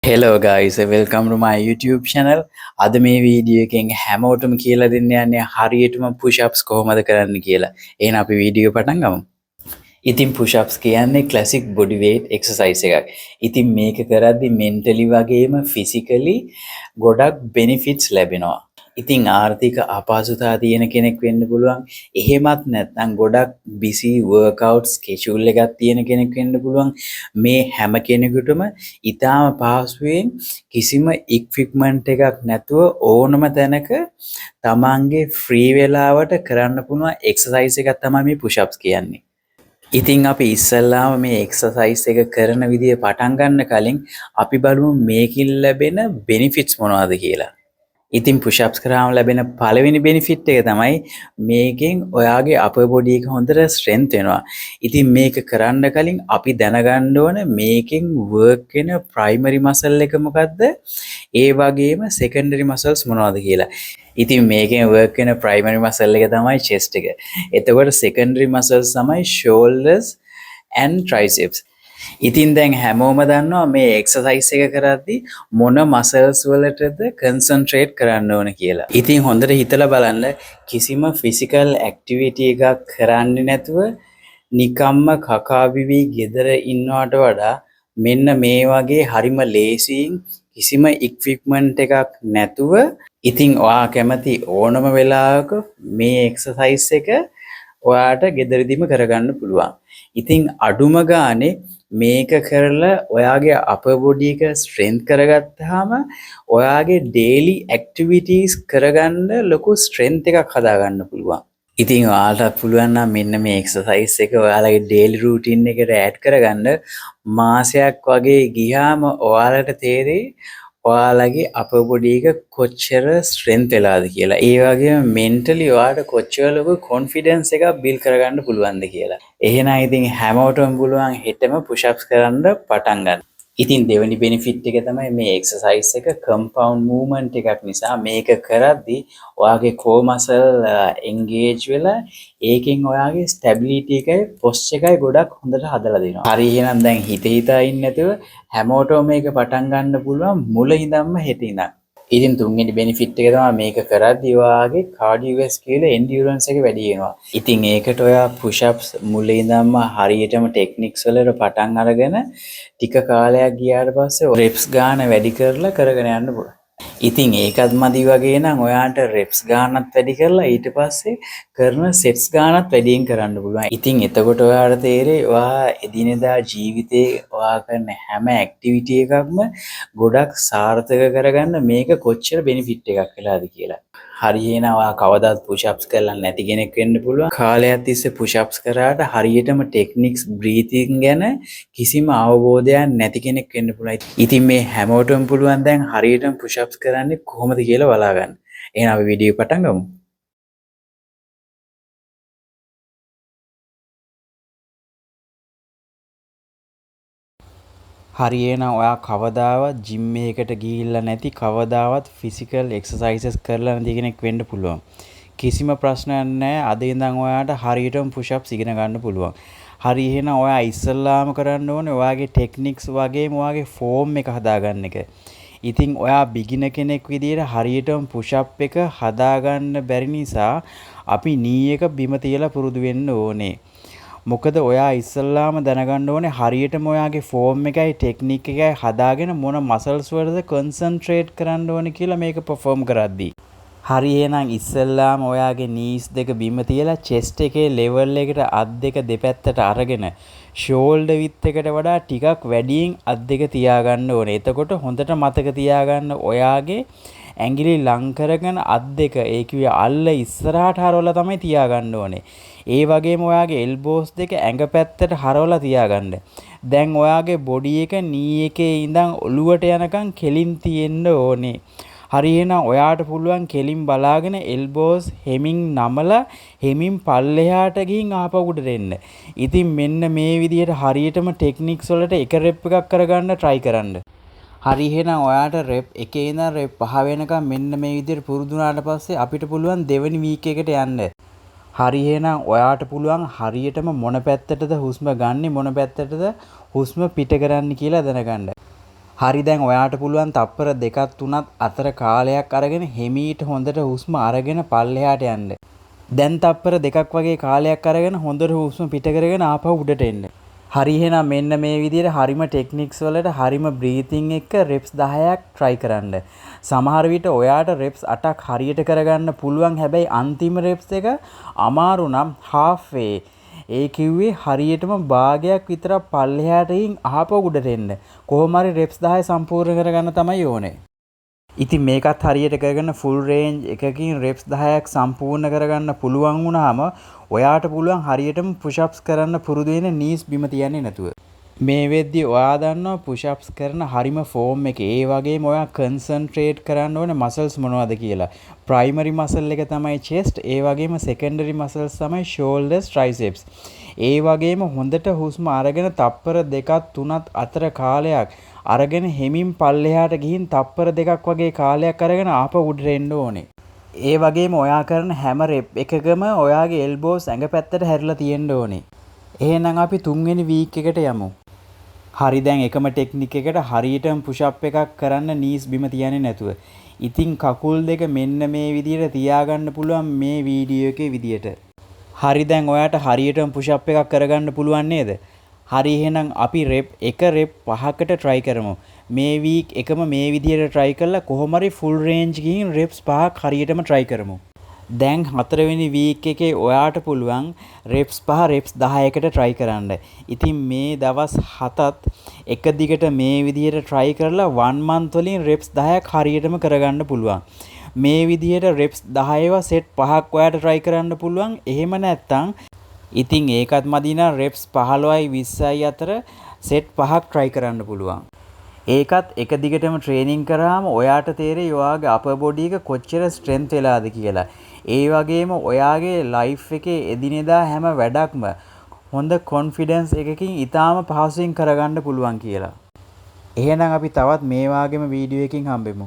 Hello guys, welcome to my YouTube channel. අද මේ video එකෙන් හැමෝටම කියලා දෙන්න යන්නේ හරියටම push-ups කොහොමද කරන්න කියලා. එහෙනම් අපි වීඩියෝ පටන් ගමු. ඉතින් push-ups කියන්නේ classic body weight exercise එකක්. ඉතින් මේක කරද්දි mentally වගේම physically ගොඩක් benefits ලැබෙනවා. ඉතින් ආර්ථික අපහසුතා තියෙන කෙනෙක් වෙන්න පුළුවන්. එහෙමත් නැත්නම් ගොඩක් busy workout schedule එකක් තියෙන කෙනෙක් වෙන්න පුළුවන්. මේ හැම කෙනෙකුටම ඊටාම පහසුවෙන් කිසිම equipment එකක් නැතුව ඕනම තැනක තමන්ගේ free වෙලාවට කරන්න පුළුවන් exercise එකක් තමයි මේ push-ups කියන්නේ. ඉතින් අපි ඉස්සල්ලාම මේ එක්සර්සයිස් එක කරන විදිය පටන් ගන්න කලින් අපි බලමු මේකින් ලැබෙන benefits මොනවද කියලා. ඉතින් push-ups කරාම ලැබෙන පළවෙනි benefit එක තමයි මේකෙන් ඔයාගේ upper body එක හොඳට strength වෙනවා. ඉතින් මේක කරන්න කලින් අපි දැනගන්න ඕන මේකෙන් work වෙන primary muscle එක මොකද්ද? ඒ වගේම secondary muscles මොනවද කියලා. ඉතින් මේකෙන් work වෙන primary muscle එක තමයි chest එක. එතකොට secondary muscles තමයි shoulders and triceps. ඉතින් දැන් හැමෝම දන්නවා මේ එක්සර්සයිස් එක කරද්දී මොන මසල්ස් වලටද කන්සන්ට්‍රේට් කරන්න ඕන කියලා. ඉතින් හොඳට හිතලා බලන්න කිසිම ෆිසිකල් ඇක්ටිවිටි එකක් කරන්නේ නැතුව නිකම්ම කකා බිවි ගෙදර ඉන්නවට වඩා මෙන්න මේ වගේ හරිම ලේසියෙන් කිසිම ඉක්විප්මන්ට් එකක් නැතුව ඉතින් ඔයා කැමති ඕනම වෙලාවක මේ එක්සර්සයිස් එක ඔයාට ගෙදරදීම කරගන්න පුළුවන්. ඉතින් අඩුම ගානේ මේක කරලා ඔයාගේ upper body එක strength කරගත්තාම ඔයාගේ daily activities කරගන්න ලොකු strength එකක් හදාගන්න පුළුවන්. ඉතින් ඔයාලට පුළුවන් නම් මෙන්න මේ exercise එක ඔයාලගේ daily routine එකට add කරගන්න මාසයක් වගේ ගියාම ඔයාලට තේරෙයි ඔයාලගේ upper body එක කොච්චර strength වෙලාද කියලා. ඒ වගේම mentally ඔයාලට කොච්චර ලොකු confidence එකක් build කරගන්න පුළුවන්ද කියලා. එහෙනම් ඉතින් හැමෝටම පුළුවන් හෙටම push ups කරන්න පටන් ගන්න. ඉතින් දෙවෙනි benefit එක තමයි මේ exercise එක compound movement එකක් නිසා මේක කරද්දී ඔයාගේ core muscle engage වෙලා ඒකෙන් ඔයාගේ stability එකයි posture එකයි ගොඩක් හොඳට හදලා දෙනවා. හරි එහෙනම් දැන් හිතා ඉන්න නැතුව හැමෝටම මේක පටන් ගන්න පුළුවන් මුල ඉඳන්ම හෙට ඉඳන්. ඉතින් තුන්වෙනි benefit එක තමයි මේක කරද්දී ඔයාගේ cardiovascular endurance එක වැඩි වෙනවා. ඉතින් ඒකට ඔයා push ups මුල ඉඳන්ම හරියටම techniques වලට පටන් අරගෙන ටික කාලයක් ගියාට පස්සේ reps ගාන වැඩි කරලා කරගෙන යන්න පුළුවන්. ඉතින් ඒකත් මදි වගේ නම් ඔයාට reps ගානත් වැඩි කරලා ඊට පස්සේ කරන sets ගානත් වැඩියෙන් කරන්න පුළුවන්. ඉතින් එතකොට ඔයාට තේරෙයි ඔයා එදිනෙදා ජීවිතේ ඔයා කරන හැම activity එකක්ම ගොඩක් සාර්ථක කරගන්න මේක කොච්චර benefit එකක් වෙලාද කියලා. හරි එහෙනම් ඔයා කවදාත් push ups කරලා නැති කෙනෙක් වෙන්න පුළුවන්. කාලයක් තිස්සේ push ups කරාට හරියටම techniques breathing ගැන කිසිම අවබෝධයක් නැති කෙනෙක් වෙන්න පුළුවන්. ඉතින් මේ හැමෝටම පුළුවන් දැන් හරියටම push ups කරන්නේ කොහොමද කියලා බලා ගන්න. එහෙනම් අපි වීඩියෝ පටන් ගමු. හරි එහෙනම් ඔයා කවදාවත් ජිම් එකකට ගිහිල්ලා නැති කවදාවත් ෆිසිකල් එක්සර්සයිසස් කරලා නැති කෙනෙක් වෙන්න පුළුවන්. කිසිම ප්‍රශ්නයක් නැහැ. අද ඉඳන් ඔයාට හරියටම පුෂ් අප්ස් ඉගෙන ගන්න පුළුවන්. හරි එහෙනම් ඔයා ඉස්සල්ලාම කරන්න ඕනේ ඔයාගේ ටෙක්නික්ස් වගේම ඔයාගේ ෆෝම් එක හදාගන්න එක. ඉතින් ඔයා බිගිනර් කෙනෙක් විදියට හරියටම පුෂ් අප් එක හදාගන්න බැරි නිසා අපි නී එක බිම තියලා පුරුදු වෙන්න ඕනේ. මොකද ඔයා ඉස්සල්ලාම දැනගන්න ඕනේ හරියටම ඔයාගේ ෆෝම් එකයි ටෙක්නික් එකයි හදාගෙන මොන මසල්ස් වලද කන්සන්ට්‍රේට් කරන්න ඕනේ කියලා මේක පර්ෆෝම් කරද්දී. හරි එහෙනම් ඉස්සල්ලාම ඔයාගේ නීස් දෙක බිම තියලා chest එකේ level එකට අත් දෙක දෙපැත්තට අරගෙන shoulder width එකට වඩා ටිකක් වැඩියෙන් අත් දෙක තියාගන්න ඕනේ. එතකොට හොඳට මතක තියාගන්න ඔයාගේ ඇඟිලි ලං කරගෙන අත් දෙක ඒ කිව්වේ අල්ල ඉස්සරහට හරවලා තමයි තියාගන්න ඕනේ. ඒ වගේම ඔයාගේ එල්බෝස් දෙක ඇඟ පැත්තට හරවලා තියාගන්න. දැන් ඔයාගේ බොඩි එක නී එකේ ඉඳන් ඔලුවට යනකම් කෙලින් තියෙන්න ඕනේ. හරි එහෙනම් ඔයාට පුළුවන් කෙලින් බලාගෙන එල්බෝස් හෙමින් නමලා හෙමින් පල්ලෙහාට ගිහින් ආපහු උඩට එන්න. ඉතින් මෙන්න මේ විදිහට හරියටම ටෙක්නික්ස් වලට එක රෙප් එකක් කරගන්න try කරන්න. හරි එහෙනම් ඔයාට රෙප් එකේ ඉඳන් රෙප් 5 වෙනකම් මෙන්න මේ විදිහට පුරුදු වුණාට පස්සේ අපිට පුළුවන් දෙවෙනි වීක් එකට යන්න. හරි එහෙනම් ඔයාට පුළුවන් හරියටම මොන පැත්තටද හුස්ම ගන්නෙ මොන පැත්තටද හුස්ම පිට කරන්නේ කියලා දැනගන්න. හරි දැන් ඔයාට පුළුවන් තප්පර 2ක් 3ක් අතර කාලයක් අරගෙන හිමීට හොඳට හුස්ම අරගෙන පල්ලෙහාට යන්න. දැන් තප්පර 2ක් වගේ කාලයක් අරගෙන හොඳට හුස්ම පිට කරගෙන ආපහු උඩට එන්න. හරි එහෙනම් මෙන්න මේ විදිහට හරිම ටෙක්නික්ස් වලට හරිම බ්‍රීතිං එක්ක reps 10ක් try කරන්න. සමහර විට ඔයාට reps 8ක් හරියට කරගන්න පුළුවන්. හැබැයි අන්තිම reps එක අමාරු නම් halfway. ඒ කිව්වේ හරියටම භාගයක් විතර පල්ලෙහාට ගින් ආපහු උඩට එන්න. කොහොම හරි reps 10 සම්පූර්ණ කරගන්න තමයි ඕනේ. ඉතින් මේකත් හරියට කරගෙන full range එකකින් reps 10ක් සම්පූර්ණ කරගන්න පුළුවන් වුණාම ඔයාට පුළුවන් හරියටම push ups කරන්න පුරුදු වෙන knees බිම තියන්නේ නැතුව. මේ වෙද්දි ඔයා දන්නවා push ups කරන හරිම form එක. ඒ වගේම ඔයා concentrate කරන්න ඕනේ muscles මොනවද කියලා. primary muscle එක තමයි chest. ඒ වගේම secondary muscles තමයි shoulders, triceps. ඒ වගේම හොඳට හුස්ම අරගෙන තප්පර 2ක් 3ක් අතර කාලයක් අරගෙන හෙමින් පල්ලෙහාට ගිහින් තප්පර 2ක් වගේ කාලයක් අරගෙන ආපහු උඩට එන්න ඕනේ. ඒ වගේම ඔයා කරන හැම රෙප් එකකම ඔයාගේ එල්බෝස් ඇඟ පැත්තට හැරිලා තියෙන්න ඕනේ. එහෙනම් අපි 3 වෙනි වීක් එකට යමු. හරි දැන් එකම ටෙක්නික් එකට හරියටම පුෂ් අප් එකක් කරන්න නීස් බිම තියන්නේ නැතුව. ඉතින් කකුල් දෙක මෙන්න මේ විදිහට තියාගන්න පුළුවන් මේ වීඩියෝ එකේ විදියට. හරි දැන් ඔයාට හරියටම පුෂ් අප් එකක් කරගන්න පුළුවන් නේද? හරි එහෙනම් අපි රෙප් 5කට try කරමු. මේ වීක් එකම මේ විදිහට try කරලා කොහොම හරි full range ගිහින් reps 5ක් හරියටම try කරමු. දැන් 4 වෙනි වීක් එකේ ඔයාට පුළුවන් reps 5 reps 10කට try කරන්න. ඉතින් මේ දවස් 7ත් එක දිගට මේ විදිහට try කරලා 1 month වලින් reps 10ක් හරියටම කරගන්න පුළුවන්. මේ විදිහට reps 10ව set 5ක් ඔයාට try කරන්න පුළුවන්. එහෙම නැත්නම් ඉතින් ඒකත් මදි නම් reps 15යි 20යි අතර set 5ක් try කරන්න පුළුවන්. ඒකත් එක දිගටම ට්‍රේනින් කරාම ඔයාට තේරෙයි ඔයාගේ upper body එක කොච්චර strength වෙලාද කියලා. ඒ වගේම ඔයාගේ life එකේ එදිනෙදා හැම වැඩක්ම හොඳ confidence එකකින් ඊටාම පහසුවෙන් කරගන්න පුළුවන් කියලා. එහෙනම් අපි තවත් මේ වගේම වීඩියෝ එකකින් හම්බෙමු.